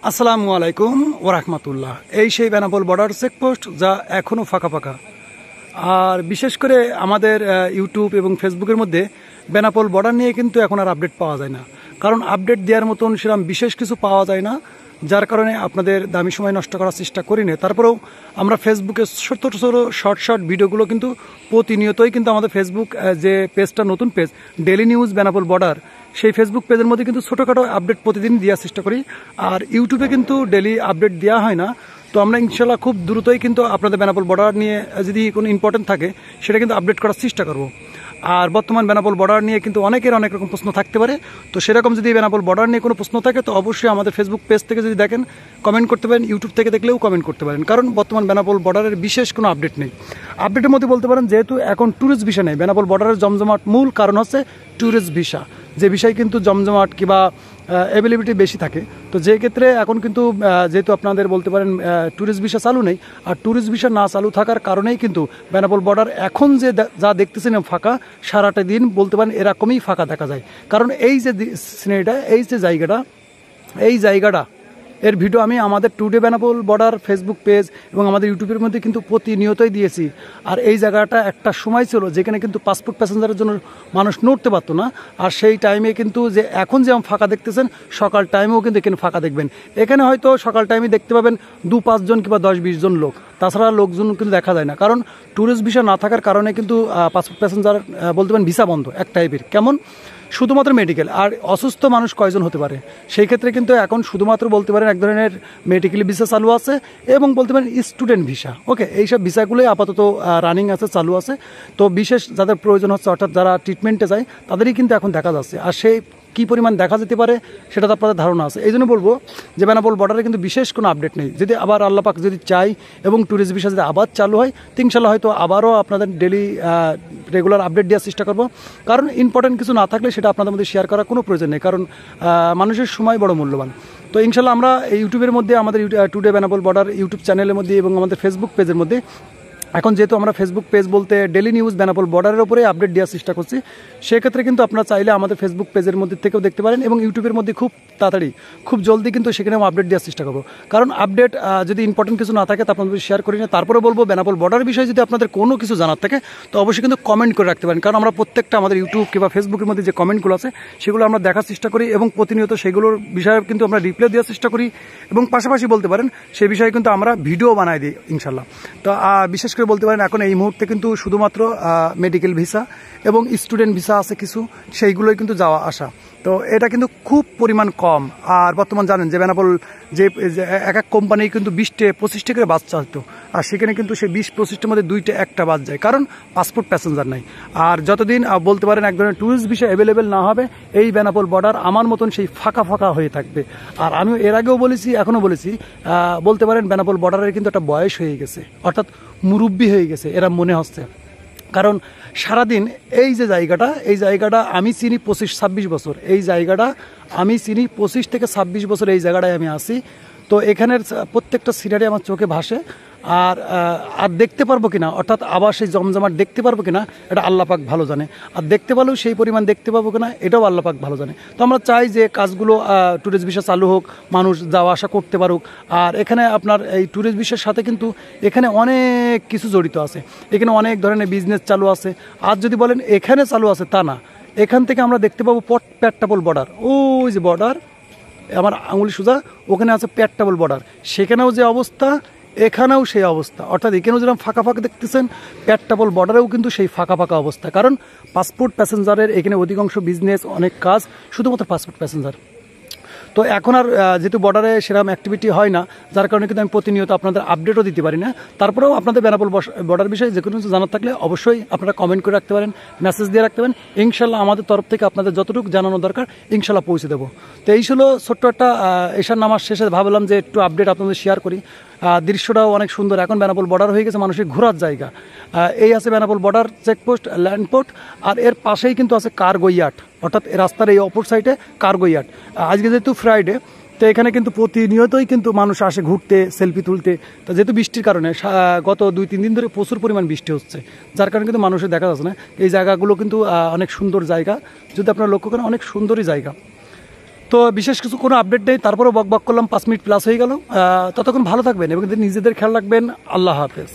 আসসালামু আলাইকুম ওরহমতুল্লাহ। এই সেই বেনাপোল বর্ডার চেকপোস্ট যা এখনও ফাঁকা ফাঁকা। আর বিশেষ করে আমাদের ইউটিউব এবং ফেসবুকের মধ্যে বেনাপোল বর্ডার নিয়ে কিন্তু এখন আর আপডেট পাওয়া যায় না, কারণ আপডেট দেওয়ার মতন সেরকম বিশেষ কিছু পাওয়া যায় না, যার কারণে আপনাদের দামি সময় নষ্ট করার চেষ্টা করি না। তারপরেও আমরা ফেসবুকে ছোট ছোট শর্ট ভিডিওগুলো কিন্তু প্রতিনিয়তই কিন্তু আমাদের ফেসবুক যে পেজটা নতুন page daily news Benapole border, সেই ফেসবুক পেজের মধ্যে কিন্তু ছোটোখাটো আপডেট প্রতিদিন দেওয়ার চেষ্টা করি। আর ইউটিউবে কিন্তু ডেলি আপডেট দেওয়া হয় না। তো আমরা ইনশাল্লাহ খুব দ্রুতই কিন্তু আপনাদের বেনাপোল বর্ডার নিয়ে যদি কোনো ইম্পর্টেন্ট থাকে সেটা কিন্তু আপডেট করার চেষ্টা করব। আর বর্তমান বেনাপোল বর্ডার নিয়ে কিন্তু অনেকের অনেক রকম প্রশ্ন থাকতে পারে। তো সেরকম যদি বেনাপোল বর্ডার নিয়ে কোনো প্রশ্ন থাকে তো অবশ্যই আমাদের ফেসবুক পেজ থেকে যদি দেখেন কমেন্ট করতে পারেন, ইউটিউব থেকে দেখলেও কমেন্ট করতে পারেন, কারণ বর্তমান বেনাপোল বর্ডারের বিশেষ কোনো আপডেট নেই। আপডেটের মধ্যে বলতে পারেন যেহেতু এখন ট্যুরিস্ট ভিসা নেই, বেনাপোল বর্ডারের জমজমাট মূল কারণ হচ্ছে ট্যুরিস্ট ভিসা, যে বিষয় কিন্তু জমজমাট কিংবা অ্যাভেলেবিলিটি বেশি থাকে। তো যে ক্ষেত্রে এখন কিন্তু যেহেতু আপনাদের বলতে পারেন ট্যুরিস্ট ভিসা চালু নেই, আর ট্যুরিস্ট ভিসা না চালু থাকার কারণেই কিন্তু বেনাপোল বর্ডার এখন যে যা দেখতেছেন ফাঁকা, সারাটা দিন বলতে পারেন এরকমই ফাঁকা দেখা যায়। কারণ এই যে সিনারিটা, এই যে জায়গাটা এর ভিডিও আমি আমাদের today Benapole border Facebook page এবং আমাদের ইউটিউবের মধ্যে কিন্তু প্রতিনিয়তই দিয়েছি। আর এই জায়গাটা একটা সময় ছিল যেখানে কিন্তু পাসপোর্ট প্যাসেঞ্জারের জন্য মানুষ নড়তে পারতো না। আর সেই টাইমে কিন্তু যে এখন যেমন ফাঁকা দেখতেছেন, সকাল টাইমেও কিন্তু এখানে ফাঁকা দেখবেন। এখানে হয়তো সকাল টাইমে দেখতে পাবেন 2-5 জন কিংবা 10-20 জন লোক, তাছাড়া লোকজন কিন্তু দেখা যায় না, কারণ ট্যুরিস্ট ভিসা না থাকার কারণে কিন্তু পাসপোর্ট প্যাসেঞ্জার বলতে পারেন ভিসা বন্ধ এক টাইপের। কেমন? শুধুমাত্র মেডিকেল। আর অসুস্থ মানুষ কয়জন হতে পারে, সেই ক্ষেত্রে কিন্তু এখন শুধুমাত্র বলতে পারেন এক ধরনের মেডিকেল ভিসা চালু আছে এবং বলতে পারেন স্টুডেন্ট ভিসা। ওকে, এইসব ভিসাগুলোই আপাতত রানিং আছে, চালু আছে। তো বিশেষ যাদের প্রয়োজন হচ্ছে, অর্থাৎ যারা ট্রিটমেন্টে যায় তাদেরই কিন্তু এখন দেখা যাচ্ছে। আর সেই কী পরিমাণ দেখা যেতে পারে সেটা তো আপনাদের ধারণা আছে। এই জন্য বলবো যে বেনাপোল বর্ডারে কিন্তু বিশেষ কোনো আপডেট নেই। যদি আবার আল্লাহ পাক যদি চাই এবং ট্যুরিস্ট ভিসা যদি আবার চালু হয়, তো ইনশাল্লাহ হয়তো আবারও আপনাদের ডেলি রেগুলার আপডেট দেওয়ার চেষ্টা করব। কারণ ইম্পর্টেন্ট কিছু না থাকলে সেটা আপনাদের মধ্যে শেয়ার করার কোনো প্রয়োজন নেই, কারণ মানুষের সময় বড় মূল্যবান। তো ইনশাল্লাহ আমরা ইউটিউবের মধ্যে আমাদের টুডে বেনাপোল বর্ডার ইউটিউব চ্যানেলের মধ্যে এবং আমাদের ফেসবুক পেজের মধ্যে এখন যেহেতু আমরা ফেসবুক পেজ বলতে ডেলি নিউজ বেনাপোল বর্ডারের উপরে আপডেট দেওয়ার চেষ্টা করছি, সেক্ষেত্রে কিন্তু আপনারা চাইলে আমাদের ফেসবুক পেজের মধ্যে থেকেও দেখতে পারেন এবং ইউটিউবের মধ্যে খুব তাড়াতাড়ি খুব জলদি কিন্তু সেখানেও আপডেট দেওয়ার চেষ্টা করবো। কারণ আপডেট যদি ইম্পর্টেন্ট কিছু না থাকে তা আপনাদের শেয়ার করি না। তারপরে বলবো বেনাপোল বর্ডার বিষয়ে যদি আপনাদের কোনো কিছু জানার থাকে তো অবশ্যই কিন্তু কমেন্ট করে রাখতে পারেন, কারণ আমরা প্রত্যেকটা আমাদের ইউটিউব কিংবা ফেসবুকের মধ্যে যে কমেন্টগুলো আছে সেগুলো আমরা দেখার চেষ্টা করি এবং প্রতিনিয়ত সেগুলোর বিষয়ে কিন্তু আমরা রিপ্লাই দেওয়ার চেষ্টা করি এবং পাশাপাশি বলতে পারেন সেই বিষয়ে কিন্তু আমরা ভিডিও বানাই দিই ইনশাল্লাহ। তো বিশেষ করে বলতে পারেন এখন এই মুহূর্তে কিন্তু শুধুমাত্র মেডিকেল ভিসা এবং স্টুডেন্ট ভিসা আছে কিছু, সেইগুলোই কিন্তু যাওয়া আসা। তো এটা কিন্তু খুব পরিমাণ কম। আর বর্তমান জানেন যে বেনাপোল যে এক এক কোম্পানি কিন্তু 20-25টা করে বাস চালতো, আর সেখানে কিন্তু সেই 20-25টার মধ্যে 2-1টা বাস যায়, কারণ পাসপোর্ট প্যাসেঞ্জার নাই। আর যতদিন বলতে পারেন এক ধরনের ট্যুরিস্ট ভিসা অ্যাভেলেবেল না হবে, এই বেনাপোল বর্ডার আমার মতন সেই ফাঁকা ফাঁকা হয়ে থাকবে। আর আমি এর আগেও বলেছি, এখনও বলেছি, বলতে পারেন বেনাপোল বর্ডারের কিন্তু একটা বয়স হয়ে গেছে, অর্থাৎ মুরব্বি হয়ে গেছে এরা মনে হচ্ছে। কারণ সারাদিন এই জায়গাটা আমি চিনি 25-26 বছর, এই জায়গাটা আমি চিনি 25 থেকে 26 বছর এই জায়গাটায় আমি আসি। তো এখানের প্রত্যেকটা সিনারি আমার চোখে ভাসে। আর দেখতে পারবো কিনা, অর্থাৎ আবার সেই জমজমাট দেখতে পারবো কিনা এটা আল্লাহ পাক ভালো জানে। আর দেখতে পারলেও সেই পরিমাণ দেখতে পাবো কিনা এটাও আল্লাহ পাক ভালো জানে। তো আমরা চাই যে কাজগুলো ট্যুরিস্ট ভিসা চালু হোক, মানুষ যাওয়া আসা করতে পারুক। আর এখানে আপনার এই ট্যুরিস্ট ভিসার সাথে কিন্তু এখানে অনেক কিছু জড়িত আছে, এখানে অনেক ধরনের বিজনেস চালু আছে। আর যদি বলেন এখানে চালু আছে তা না, এখান থেকে আমরা দেখতে পাবো পেট্টাপোল বর্ডার, ওই যে বর্ডার আমার আঙুলি সোজা ওখানে আছে পেট্টাপোল বর্ডার, সেখানেও যে অবস্থা এখানেও সেই অবস্থা। অর্থাৎ এখানেও যেরকম ফাঁকা ফাঁকা দেখতেছেন, পেট্টাপোল বর্ডারেও কিন্তু সেই ফাঁকা ফাঁকা অবস্থা, কারণ পাসপোর্ট প্যাসেঞ্জারের এখানে অধিকাংশ বিজনেস অনেক কাজ শুধুমাত্র পাসপোর্ট প্যাসেঞ্জার। তো এখন আর যেহেতু বর্ডারে সেরকম অ্যাক্টিভিটি হয় না, যার কারণে কিন্তু আমি প্রতিনিয়ত আপনাদের আপডেটও দিতে পারি না। তারপরেও আপনাদের বেনাপোল বর্ডার বিষয়ে যে কোনো কিছু জানার থাকলে অবশ্যই আপনারা কমেন্ট করে রাখতে পারেন, মেসেজ দিয়ে রাখতে পারেন। ইনশাল্লাহ আমাদের তরফ থেকে আপনাদের যতটুকু জানানো দরকার ইনশাল্লাহ পৌঁছে দেবো। তো এই ছিল ছোট্ট একটা এশার নামাজ শেষে ভাবলাম যে একটু আপডেট আপনাদের শেয়ার করি। দৃশ্যটাও অনেক সুন্দর, এখন বেনাপোল বর্ডার হয়ে গেছে মানুষের ঘোরার জায়গা। এই আছে বেনাপোল বর্ডার চেকপোস্ট ল্যান্ডপোর্ট, আর এর পাশেই কিন্তু আছে কার্গো ইয়ার্ড, অর্থাৎ রাস্তার এই অপর সাইডে কার্গো ইয়ার্ড। আজকে যেহেতু ফ্রাইডে, তো এখানে কিন্তু প্রতিনিয়তই কিন্তু মানুষ আসে ঘুরতে, সেলফি তুলতে। তো যেহেতু বৃষ্টির কারণে গত 2-3 দিন ধরে প্রচুর পরিমাণ বৃষ্টি হচ্ছে, যার কারণে কিন্তু মানুষের দেখা যাচ্ছে না। এই জায়গাগুলো কিন্তু অনেক সুন্দর জায়গা, যদি আপনারা লক্ষ্য করেন অনেক সুন্দরই জায়গা। তো বিশেষ কিছু কোনো আপডেট নেই, তারপরেও বক বক করলাম, 5 মিনিট প্লাস হয়ে গেল। ততক্ষণ ভালো থাকবেন এবং নিজেদের খেয়াল রাখবেন। আল্লাহ হাফেজ।